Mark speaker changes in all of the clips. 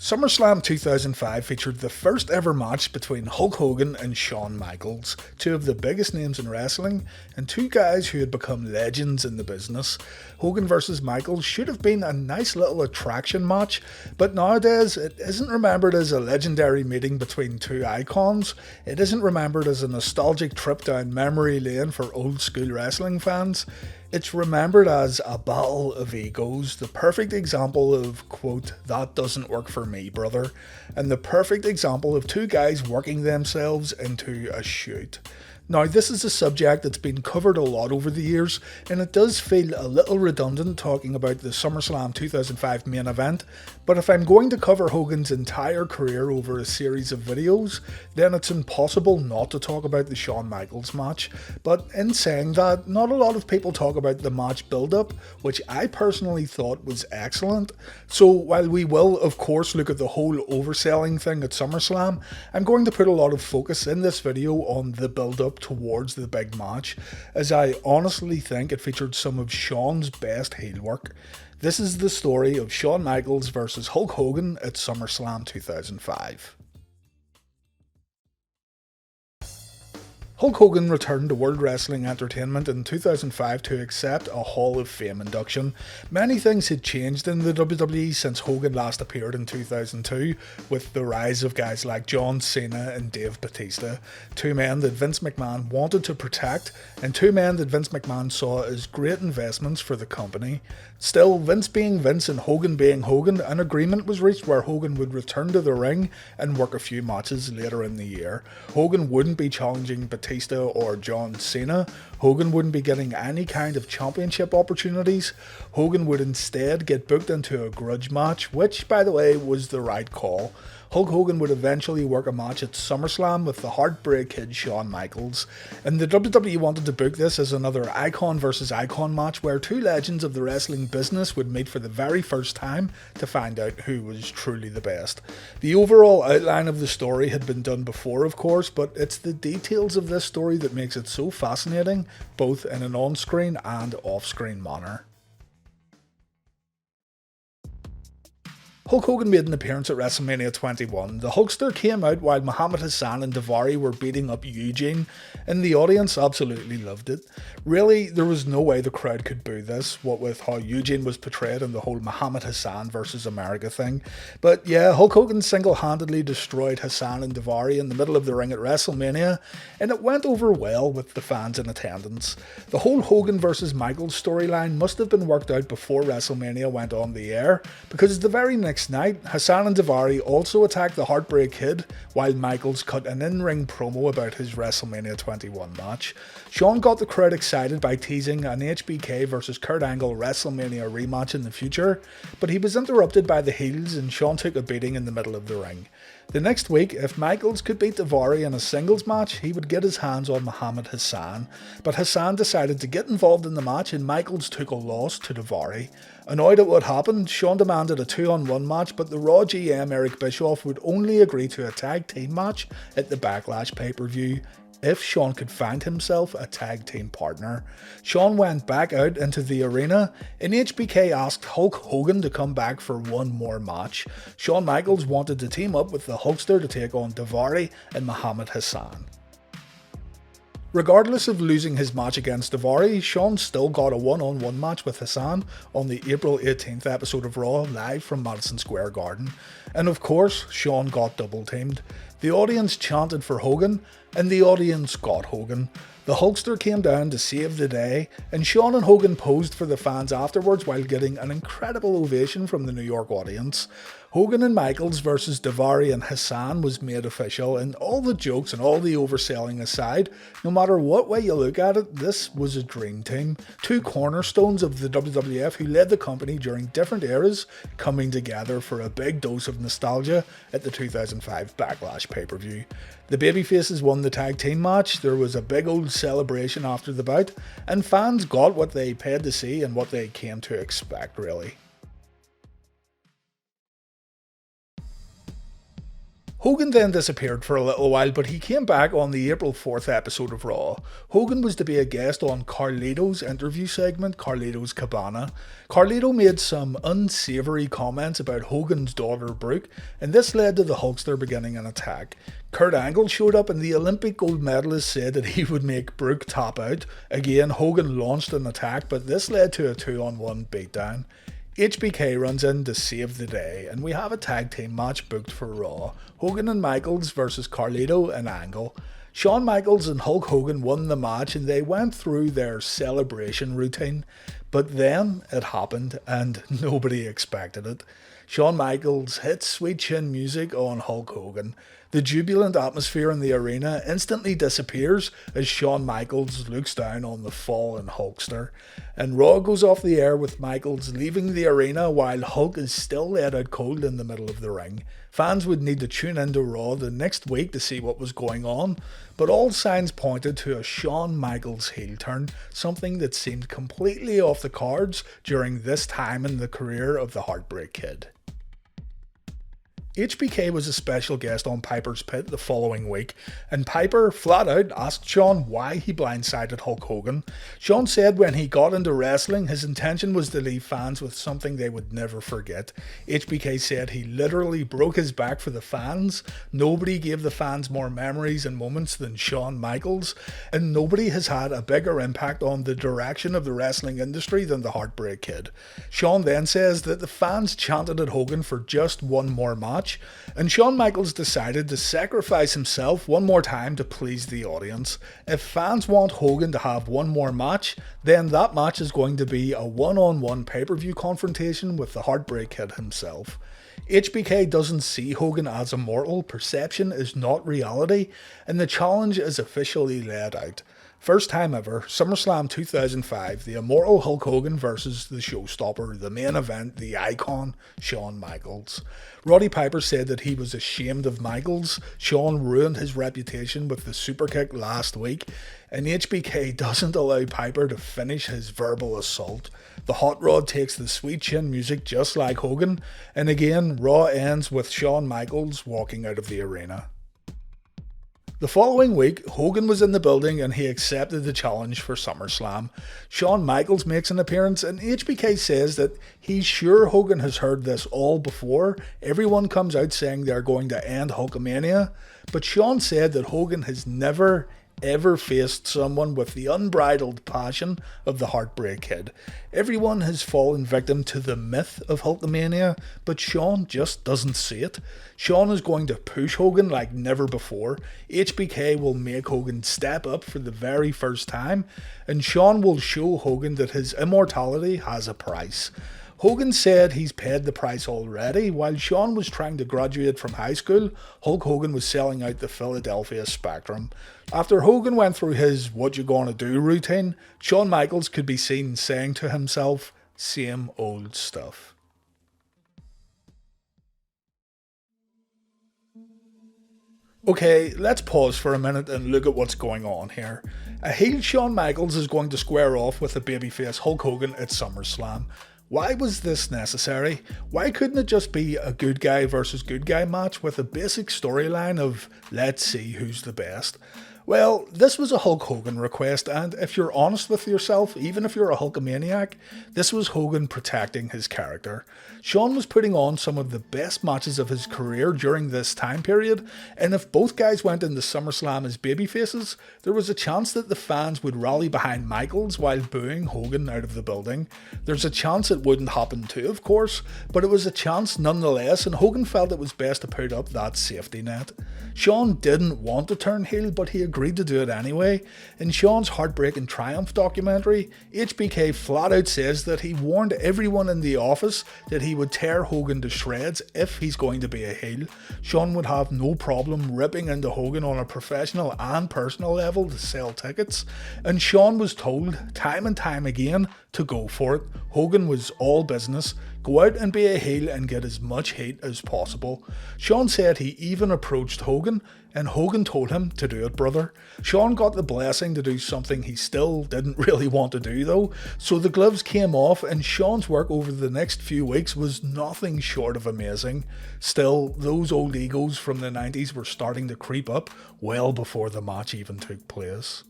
Speaker 1: SummerSlam 2005 featured the first ever match between Hulk Hogan and Shawn Michaels, two of the biggest names in wrestling, and two guys who had become legends in the business. Hogan vs Michaels should have been a nice little attraction match, but nowadays it isn't remembered as a legendary meeting between two icons. It isn't remembered as a nostalgic trip down memory lane for old school wrestling fans. It's remembered as a battle of egos, the perfect example of, quote, "that doesn't work for me, brother," and the perfect example of two guys working themselves into a shoot. Now, this is a subject that's been covered a lot over the years, and it does feel a little redundant talking about the SummerSlam 2005 main event, but if I'm going to cover Hogan's entire career over a series of videos, then it's impossible not to talk about the Shawn Michaels match. But in saying that, not a lot of people talk about the match build-up, which I personally thought was excellent. So while we will, of course, look at the whole overselling thing at SummerSlam, I'm going to put a lot of focus in this video on the build-up towards the big match, as I honestly think it featured some of Shawn's best heel work. This is the story of Shawn Michaels versus Hulk Hogan at SummerSlam 2005. Hulk Hogan returned to World Wrestling Entertainment in 2005 to accept a Hall of Fame induction. Many things had changed in the WWE since Hogan last appeared in 2002, with the rise of guys like John Cena and Dave Bautista, two men that Vince McMahon wanted to protect, and two men that Vince McMahon saw as great investments for the company. Still, Vince being Vince and Hogan being Hogan, an agreement was reached where Hogan would return to the ring and work a few matches later in the year. Hogan wouldn't be challenging Bautista or John Cena. Hogan wouldn't be getting any kind of championship opportunities. Hogan would instead get booked into a grudge match, which, by the way, was the right call. Hulk Hogan would eventually work a match at SummerSlam with the Heartbreak Kid Shawn Michaels, and the WWE wanted to book this as another icon versus icon match where two legends of the wrestling business would meet for the very first time to find out who was truly the best. The overall outline of the story had been done before, of course, but it's the details of this story that makes it so fascinating, both in an on-screen and off-screen manner. Hulk Hogan made an appearance at WrestleMania 21. The Hulkster came out while Muhammad Hassan and Daivari were beating up Eugene, and the audience absolutely loved it. Really, there was no way the crowd could boo this, what with how Eugene was portrayed in the whole Muhammad Hassan versus America thing. But yeah, Hulk Hogan single-handedly destroyed Hassan and Daivari in the middle of the ring at WrestleMania, and it went over well with the fans in attendance. The whole Hogan versus Michaels storyline must have been worked out before WrestleMania went on the air, because the very next night, Hassan and Daivari also attacked the Heartbreak Kid, while Michaels cut an in-ring promo about his WrestleMania 21 match. Shawn got the crowd excited by teasing an HBK versus Kurt Angle WrestleMania rematch in the future, but he was interrupted by the heels and Shawn took a beating in the middle of the ring. The next week, if Michaels could beat Daivari in a singles match, he would get his hands on Muhammad Hassan, but Hassan decided to get involved in the match and Michaels took a loss to Daivari. Annoyed at what happened, Shawn demanded a 2-on-1 match, but the Raw GM Eric Bischoff would only agree to a tag team match at the Backlash pay-per-view if Shawn could find himself a tag team partner. Shawn went back out into the arena, and HBK asked Hulk Hogan to come back for one more match. Shawn Michaels wanted to team up with the Hulkster to take on Daivari and Muhammad Hassan. Regardless of losing his match against Daivari, Shawn still got a one-on-one match with Hassan on the April 18th episode of Raw, live from Madison Square Garden. And of course, Shawn got double-teamed. The audience chanted for Hogan, and the audience got Hogan. The Hulkster came down to save the day, and Shawn and Hogan posed for the fans afterwards while getting an incredible ovation from the New York audience. Hogan and Michaels versus Daivari and Hassan was made official, and all the jokes and all the overselling aside, no matter what way you look at it, this was a dream team. Two cornerstones of the WWF who led the company during different eras coming together for a big dose of nostalgia at the 2005 Backlash pay-per-view. The babyfaces won the tag team match, there was a big old celebration after the bout, and fans got what they paid to see and what they came to expect, really. Hogan then disappeared for a little while, but he came back on the April 4th episode of Raw. Hogan was to be a guest on Carlito's interview segment, Carlito's Cabana. Carlito made some unsavoury comments about Hogan's daughter Brooke, and this led to the Hulkster beginning an attack. Kurt Angle showed up and the Olympic gold medalist said that he would make Brooke tap out. Again, Hogan launched an attack, but this led to a 2-on-1 beatdown. HBK runs in to save the day, and we have a tag team match booked for Raw. Hogan and Michaels versus Carlito and Angle. Shawn Michaels and Hulk Hogan won the match and they went through their celebration routine, but then it happened and nobody expected it. Shawn Michaels hits sweet chin music on Hulk Hogan. The jubilant atmosphere in the arena instantly disappears as Shawn Michaels looks down on the fallen Hulkster. And Raw goes off the air with Michaels leaving the arena while Hulk is still let out cold in the middle of the ring. Fans would need to tune into Raw the next week to see what was going on, but all signs pointed to a Shawn Michaels heel turn, something that seemed completely off the cards during this time in the career of the Heartbreak Kid. HBK was a special guest on Piper's Pit the following week, and Piper flat out asked Shawn why he blindsided Hulk Hogan. Shawn said when he got into wrestling, his intention was to leave fans with something they would never forget. HBK said he literally broke his back for the fans. Nobody gave the fans more memories and moments than Shawn Michaels, and nobody has had a bigger impact on the direction of the wrestling industry than the Heartbreak Kid. Shawn then says that the fans chanted at Hogan for just one more match, and Shawn Michaels decided to sacrifice himself one more time to please the audience. If fans want Hogan to have one more match, then that match is going to be a one-on-one pay-per-view confrontation with the Heartbreak Kid himself. HBK doesn't see Hogan as immortal, perception is not reality, and the challenge is officially laid out. First time ever, SummerSlam 2005, the immortal Hulk Hogan versus the showstopper, the main event, the icon, Shawn Michaels. Roddy Piper said that he was ashamed of Michaels. Shawn ruined his reputation with the superkick last week, and HBK doesn't allow Piper to finish his verbal assault. The hot rod takes the sweet chin music just like Hogan, and again, Raw ends with Shawn Michaels walking out of the arena. The following week, Hogan was in the building and he accepted the challenge for SummerSlam. Shawn Michaels makes an appearance and HBK says that he's sure Hogan has heard this all before. Everyone comes out saying they're going to end Hulkamania, but Shawn said that Hogan has never ever faced someone with the unbridled passion of the Heartbreak Kid. Everyone has fallen victim to the myth of Hulkamania, but Shawn just doesn't see it. Shawn is going to push Hogan like never before. HBK will make Hogan step up for the very first time, and Shawn will show Hogan that his immortality has a price. Hogan said he's paid the price already. While Shawn was trying to graduate from high school, Hulk Hogan was selling out the Philadelphia Spectrum. After Hogan went through his "what you gonna do" routine, Shawn Michaels could be seen saying to himself, "Same old stuff." Okay, let's pause for a minute and look at what's going on here. A heel Shawn Michaels is going to square off with a babyface Hulk Hogan at SummerSlam. Why was this necessary? Why couldn't it just be a good guy versus good guy match with a basic storyline of let's see who's the best? Well, this was a Hulk Hogan request, and if you're honest with yourself, even if you're a Hulkamaniac, this was Hogan protecting his character. Shawn was putting on some of the best matches of his career during this time period, and if both guys went into SummerSlam as babyfaces, there was a chance that the fans would rally behind Michaels while booing Hogan out of the building. There's a chance it wouldn't happen too, of course, but it was a chance nonetheless, and Hogan felt it was best to put up that safety net. Shawn didn't want to turn heel, but he agreed to do it anyway. In Shawn's Heartbreak and Triumph documentary, HBK flat out says that he warned everyone in the office that he would tear Hogan to shreds if he's going to be a heel. Shawn would have no problem ripping into Hogan on a professional and personal level to sell tickets, and Shawn was told time and time again to go for it. Hogan was all business. Go out and be a heel and get as much hate as possible. Shawn said he even approached Hogan and Hogan told him to do it, brother. Shawn got the blessing to do something he still didn't really want to do though, so the gloves came off and Shawn's work over the next few weeks was nothing short of amazing. Still, those old egos from the 90s were starting to creep up well before the match even took place.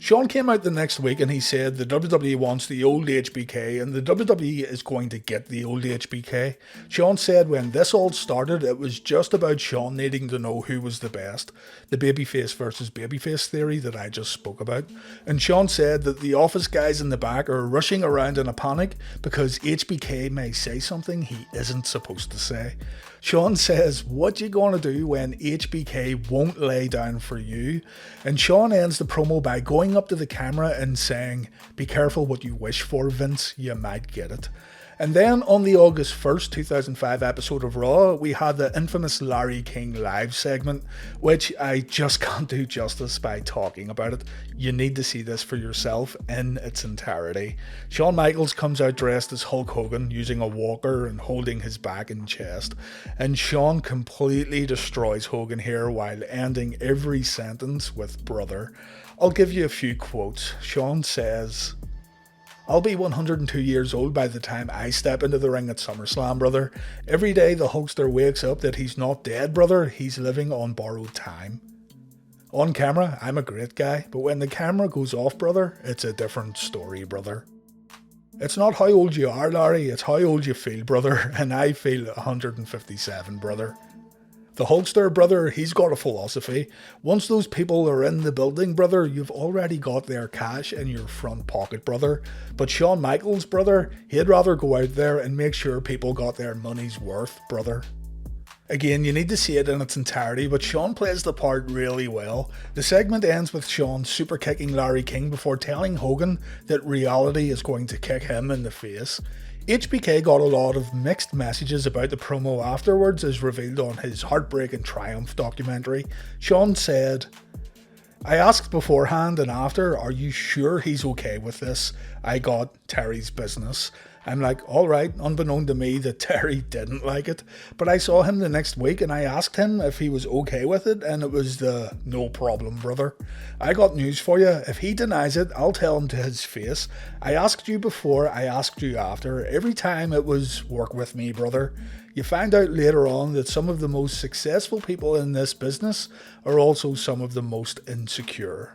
Speaker 1: Shawn came out the next week and he said the WWE wants the old HBK and the WWE is going to get the old HBK. Shawn said when this all started it was just about Shawn needing to know who was the best, the babyface versus babyface theory that I just spoke about. And Shawn said that the office guys in the back are rushing around in a panic because HBK may say something he isn't supposed to say. Shawn says, what you gonna do when HBK won't lay down for you? And Shawn ends the promo by going up to the camera and saying, be careful what you wish for, Vince, you might get it. And then on the August 1st, 2005 episode of Raw, we had the infamous Larry King live segment, which I just can't do justice by talking about it. You need to see this for yourself in its entirety. Shawn Michaels comes out dressed as Hulk Hogan, using a walker and holding his back and chest. And Shawn completely destroys Hogan here while ending every sentence with brother. I'll give you a few quotes. Shawn says, I'll be 102 years old by the time I step into the ring at SummerSlam, brother. Every day the Hulkster wakes up that he's not dead, brother. He's living on borrowed time. On camera, I'm a great guy, but when the camera goes off, brother, it's a different story, brother. It's not how old you are, Larry, it's how old you feel, brother, and I feel 157, brother. The Hulkster, brother, he's got a philosophy. Once those people are in the building, brother, you've already got their cash in your front pocket, brother. But Shawn Michaels, brother, he'd rather go out there and make sure people got their money's worth, brother. Again, you need to see it in its entirety, but Shawn plays the part really well. The segment ends with Shawn super kicking Larry King before telling Hogan that reality is going to kick him in the face. HBK got a lot of mixed messages about the promo afterwards as revealed on his Heartbreak and Triumph documentary. Shawn said, I asked beforehand and after, are you sure he's okay with this? I got Terry's business. I'm like, alright, unbeknown to me that Terry didn't like it. But I saw him the next week and I asked him if he was okay with it, and it was the no problem, brother. I got news for you. If he denies it, I'll tell him to his face. I asked you before, I asked you after. Every time it was work with me, brother. You find out later on that some of the most successful people in this business are also some of the most insecure.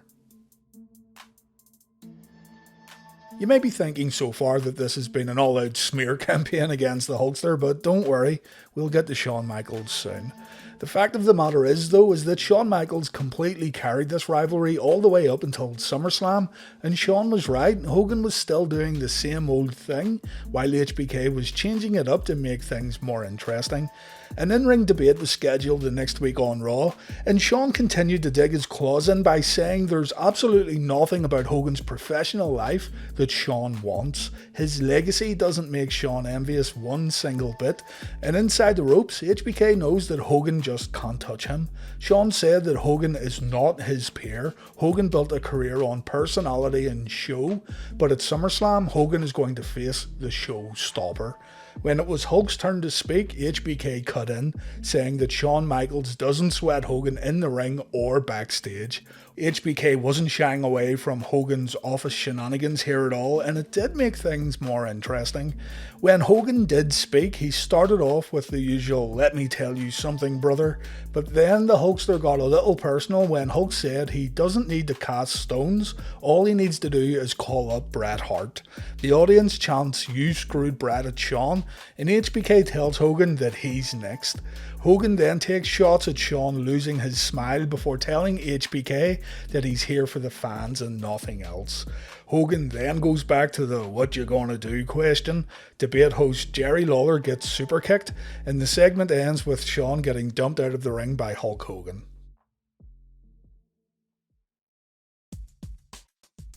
Speaker 1: You may be thinking so far that this has been an all-out smear campaign against the Hulkster, but don't worry, we'll get to Shawn Michaels soon. The fact of the matter is, though, is that Shawn Michaels completely carried this rivalry all the way up until SummerSlam, and Shawn was right, Hogan was still doing the same old thing, while HBK was changing it up to make things more interesting. An in-ring debate was scheduled the next week on Raw, and Shawn continued to dig his claws in by saying there's absolutely nothing about Hogan's professional life that Shawn wants. His legacy doesn't make Shawn envious one single bit, and inside the ropes, HBK knows that Hogan just can't touch him. Shawn said that Hogan is not his peer. Hogan built a career on personality and show, but at SummerSlam, Hogan is going to face the showstopper. When it was Hulk's turn to speak, HBK cut in, saying that Shawn Michaels doesn't sweat Hogan in the ring or backstage. HBK wasn't shying away from Hogan's office shenanigans here at all, and it did make things more interesting. When Hogan did speak, he started off with the usual "let me tell you something, brother," but then the Hulkster got a little personal when Hulk said he doesn't need to cast stones, all he needs to do is call up Bret Hart. The audience chants "you screwed Bret" at Shawn, and HBK tells Hogan that he's next. Hogan then takes shots at Shawn losing his smile before telling HBK that he's here for the fans and nothing else. Hogan then goes back to the "what you gonna do" question. Debate host Jerry Lawler gets super kicked, and the segment ends with Shawn getting dumped out of the ring by Hulk Hogan.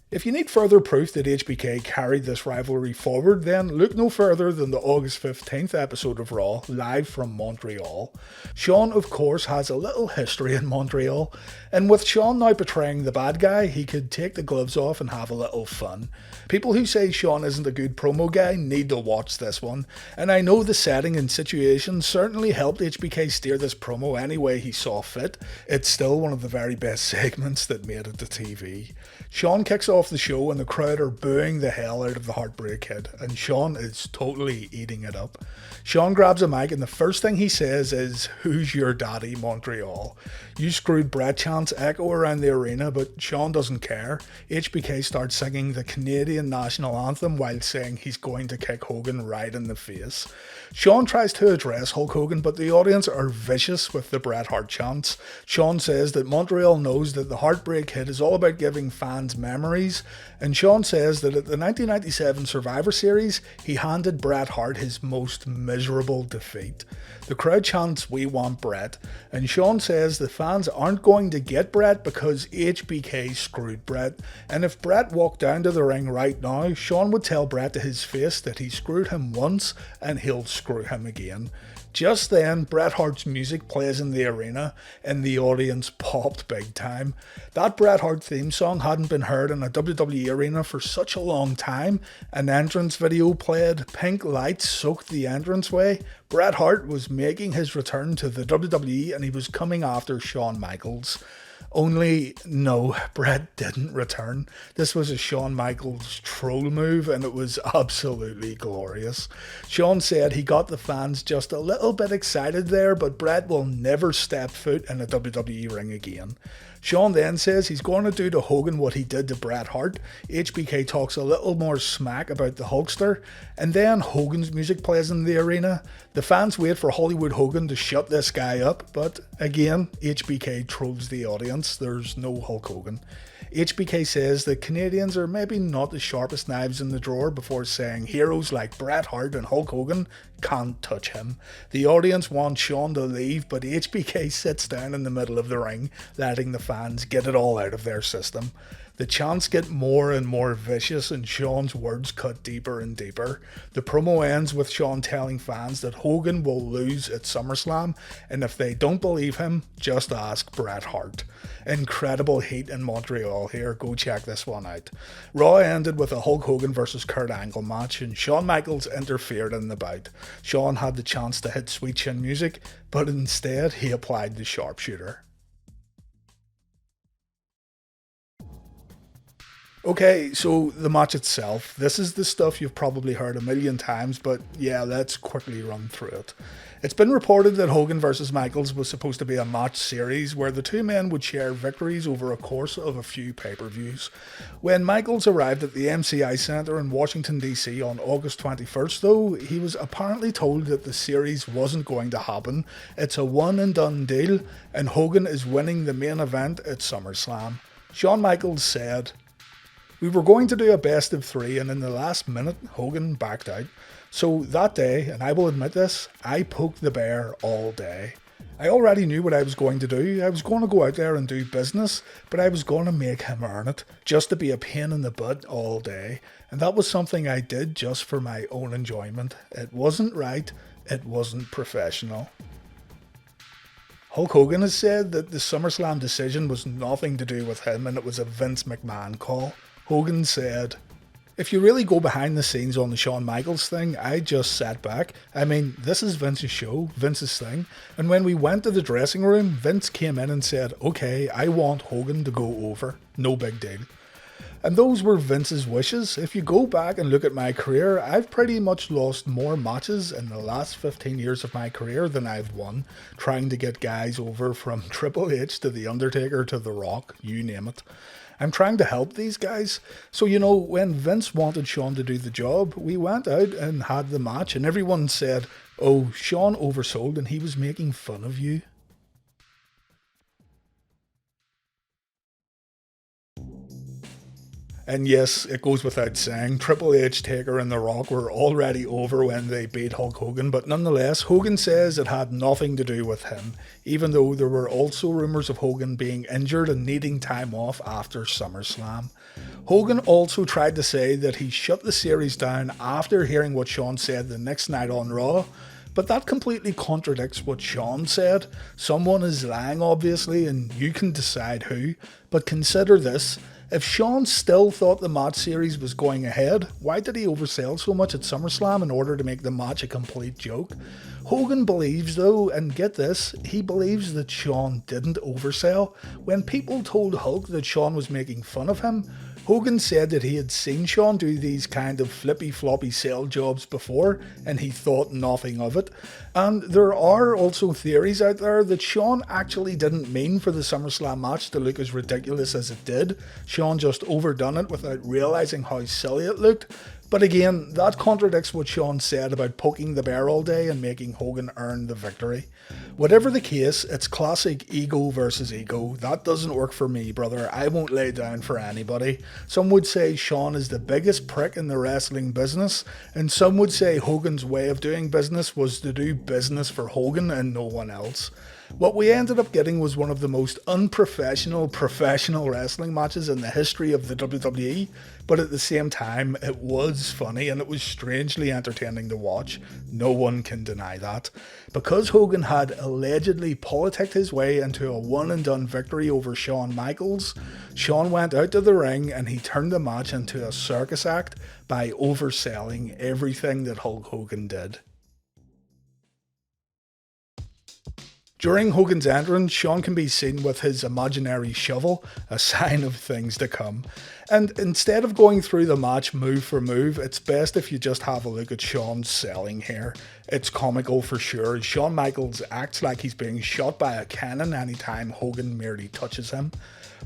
Speaker 1: If you need further proof that HBK carried this rivalry forward, then look no further than the August 15th episode of Raw, live from Montreal. Shawn, of course, has a little history in Montreal, and with Shawn now betraying the bad guy, he could take the gloves off and have a little fun. People who say Shawn isn't a good promo guy need to watch this one, and I know the setting and situation certainly helped HBK steer this promo any way he saw fit. It's still one of the very best segments that made it to TV. Shawn kicks off the show and the crowd are booing the hell out of the Heartbreak Kid, and Shawn is totally eating it up. Shawn grabs a mic and the first thing he says is, "Who's your daddy, Montreal?" You screwed Brett chants echo around the arena, but Shawn doesn't care. HBK starts singing the Canadian national anthem while saying he's going to kick Hogan right in the face. Shawn tries to address Hulk Hogan, but the audience are vicious with the Bret Hart chants. Shawn says that Montreal knows that the Heartbreak Kid is all about giving fans memories, and Shawn says that at the 1997 Survivor Series, he handed Bret Hart his most miserable defeat. The crowd chants, "We want Bret," and Shawn says the fans aren't going to get Bret because HBK screwed Bret, and if Bret walked down to the ring right now, Shawn would tell Bret to his face that he screwed him once and he'll screw him again. Just then, Bret Hart's music plays in the arena and the audience popped big time. That Bret Hart theme song hadn't been heard in a WWE arena for such a long time. An entrance video played, pink lights soaked the entranceway. Bret Hart was making his return to the WWE and he was coming after Shawn Michaels. Only, no, Bret didn't return. This was a Shawn Michaels troll move and it was absolutely glorious. Shawn said he got the fans just a little bit excited there, but Bret will never step foot in a WWE ring again. Shawn then says he's going to do to Hogan what he did to Bret Hart. HBK talks a little more smack about the Hulkster, and then Hogan's music plays in the arena. The fans wait for Hollywood Hogan to shut this guy up, but again, HBK trolls the audience. There's no Hulk Hogan. HBK says that Canadians are maybe not the sharpest knives in the drawer before saying heroes like Bret Hart and Hulk Hogan can't touch him. The audience wants Shawn to leave, but HBK sits down in the middle of the ring, letting the fans get it all out of their system. The chants get more and more vicious and Shawn's words cut deeper and deeper. The promo ends with Shawn telling fans that Hogan will lose at SummerSlam, and if they don't believe him, just ask Bret Hart. Incredible heat in Montreal here, go check this one out. Raw ended with a Hulk Hogan vs Kurt Angle match and Shawn Michaels interfered in the bout. Shawn had the chance to hit Sweet Chin Music, but instead he applied the sharpshooter. Okay, so the match itself. This is the stuff you've probably heard a million times, but yeah, let's quickly run through it. It's been reported that Hogan vs Michaels was supposed to be a match series where the two men would share victories over a course of a few pay-per-views. When Michaels arrived at the MCI Centre in Washington DC on August 21st though, he was apparently told that the series wasn't going to happen. It's a one and done deal, and Hogan is winning the main event at SummerSlam. Shawn Michaels said, "We were going to do a best of three and in the last minute Hogan backed out. So that day, and I will admit this, I poked the bear all day. I already knew what I was going to do. I was going to go out there and do business, but I was going to make him earn it, just to be a pain in the butt all day. And that was something I did just for my own enjoyment. It wasn't right, it wasn't professional." Hulk Hogan has said that the SummerSlam decision was nothing to do with him and it was a Vince McMahon call. Hogan said, "If you really go behind the scenes on the Shawn Michaels thing, I just sat back. I mean, this is Vince's show, Vince's thing. And when we went to the dressing room, Vince came in and said, okay, I want Hogan to go over. No big deal. And those were Vince's wishes. If you go back and look at my career, I've pretty much lost more matches in the last 15 years of my career than I've won, trying to get guys over from Triple H to The Undertaker to The Rock, you name it. I'm trying to help these guys. So, you know, when Vince wanted Shawn to do the job, we went out and had the match and everyone said, oh, Shawn oversold and he was making fun of you." And yes, it goes without saying, Triple H, Taker and The Rock were already over when they beat Hulk Hogan, but nonetheless, Hogan says it had nothing to do with him, even though there were also rumours of Hogan being injured and needing time off after SummerSlam. Hogan also tried to say that he shut the series down after hearing what Shawn said the next night on Raw, but that completely contradicts what Shawn said. Someone is lying, obviously, and you can decide who, but consider this. If Shawn still thought the match series was going ahead, why did he oversell so much at SummerSlam in order to make the match a complete joke? Hogan believes though, and get this, he believes that Shawn didn't oversell. When people told Hulk that Shawn was making fun of him, Hogan said that he had seen Shawn do these kind of flippy floppy sell jobs before and he thought nothing of it. And there are also theories out there that Shawn actually didn't mean for the SummerSlam match to look as ridiculous as it did. Shawn just overdone it without realising how silly it looked. But again, that contradicts what Shawn said about poking the bear all day and making Hogan earn the victory. Whatever the case, it's classic ego versus ego. That doesn't work for me, brother. I won't lay down for anybody. Some would say Shawn is the biggest prick in the wrestling business, and some would say Hogan's way of doing business was to do business for Hogan and no one else. What we ended up getting was one of the most unprofessional professional wrestling matches in the history of the WWE, but at the same time it was funny and it was strangely entertaining to watch. No one can deny that. Because Hogan had allegedly politicked his way into a one and done victory over Shawn Michaels, Shawn went out to the ring and he turned the match into a circus act by overselling everything that Hulk Hogan did. During Hogan's entrance, Shawn can be seen with his imaginary shovel, a sign of things to come. And instead of going through the match move for move, it's best if you just have a look at Shawn's selling here. It's comical for sure. Shawn Michaels acts like he's being shot by a cannon anytime Hogan merely touches him.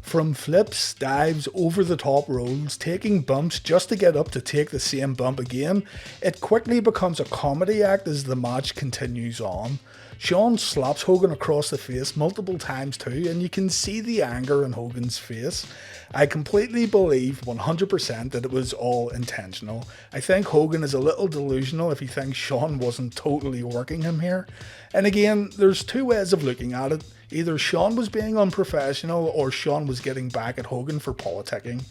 Speaker 1: From flips, dives, over the top rolls, taking bumps just to get up to take the same bump again, it quickly becomes a comedy act as the match continues on. Shawn slaps Hogan across the face multiple times too, and you can see the anger in Hogan's face. I completely believe 100% that it was all intentional. I think Hogan is a little delusional if he thinks Shawn wasn't totally working him here. And again, there's two ways of looking at it. Either Shawn was being unprofessional or Shawn was getting back at Hogan for politicking.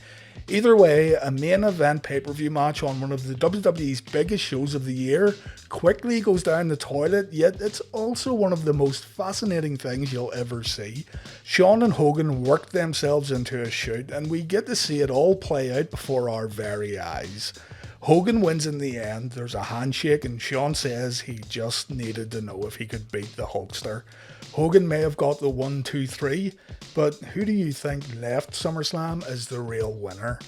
Speaker 1: Either way, a main event pay-per-view match on one of the WWE's biggest shows of the year quickly goes down the toilet, yet it's also one of the most fascinating things you'll ever see. Shawn and Hogan worked themselves into a shoot, and we get to see it all play out before our very eyes. Hogan wins in the end, there's a handshake, and Shawn says he just needed to know if he could beat the Hulkster. Hogan may have got the 1, 2, 3, but who do you think left SummerSlam as the real winner?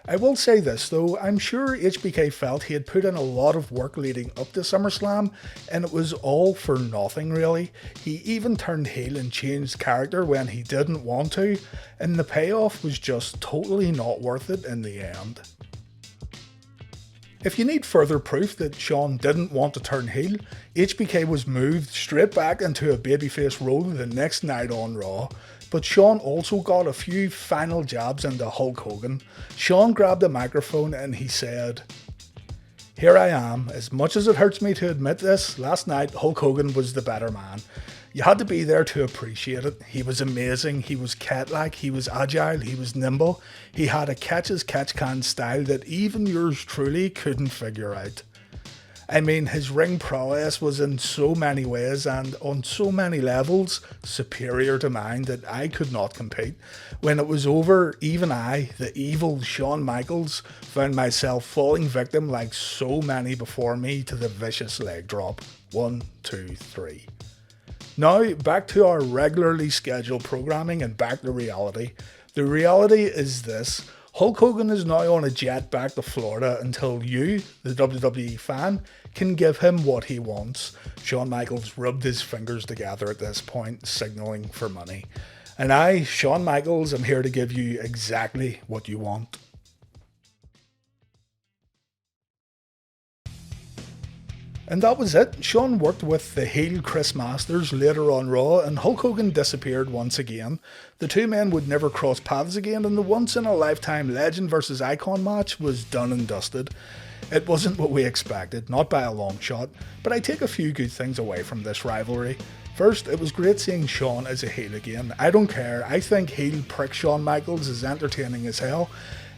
Speaker 1: I will say this though, I'm sure HBK felt he had put in a lot of work leading up to SummerSlam, and it was all for nothing really. He even turned heel and changed character when he didn't want to, and the payoff was just totally not worth it in the end. If you need further proof that Shawn didn't want to turn heel, HBK was moved straight back into a babyface role the next night on Raw. But Shawn also got a few final jabs into Hulk Hogan. Shawn grabbed a microphone and he said, "Here I am. As much as it hurts me to admit this, last night Hulk Hogan was the better man. You had to be there to appreciate it. He was amazing, he was cat-like, he was agile, he was nimble. He had a catch-as-catch-can style that even yours truly couldn't figure out." I mean, his ring prowess was in so many ways and on so many levels superior to mine that I could not compete. When it was over, even I, the evil Shawn Michaels, found myself falling victim like so many before me to the vicious leg drop. 1, 2, 3. Now, back to our regularly scheduled programming and back to reality. The reality is this. Hulk Hogan is now on a jet back to Florida until you, the WWE fan, can give him what he wants. Shawn Michaels rubbed his fingers together at this point, signaling for money. And I, Shawn Michaels, am here to give you exactly what you want. And that was it. Shawn worked with the heel Chris Masters later on Raw, and Hulk Hogan disappeared once again. The two men would never cross paths again, and the once-in-a-lifetime legend versus icon match was done and dusted. It wasn't what we expected, not by a long shot, but I take a few good things away from this rivalry. First, it was great seeing Shawn as a heel again. I don't care, I think heel prick Shawn Michaels is entertaining as hell.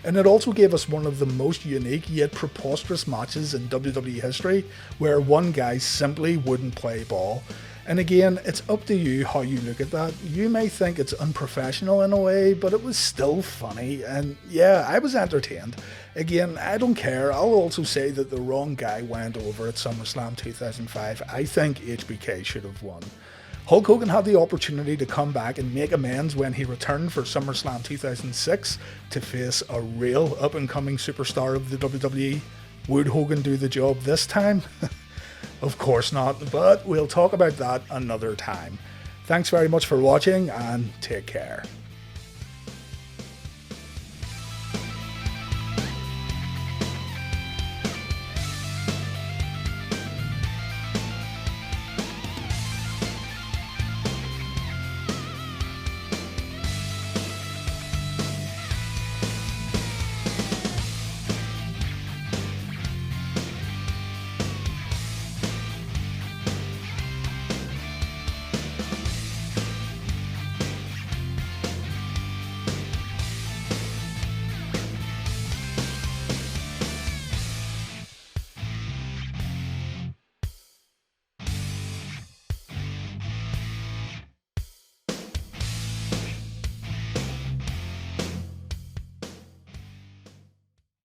Speaker 1: And it also gave us one of the most unique yet preposterous matches in WWE history, where one guy simply wouldn't play ball. And again, it's up to you how you look at that. You may think it's unprofessional in a way, but it was still funny, and yeah, I was entertained. Again, I don't care. I'll also say that the wrong guy went over at SummerSlam 2005. I think HBK should have won. Hulk Hogan had the opportunity to come back and make amends when he returned for SummerSlam 2006 to face a real up-and-coming superstar of the WWE. Would Hogan do the job this time? Of course not, but we'll talk about that another time. Thanks very much for watching, and take care.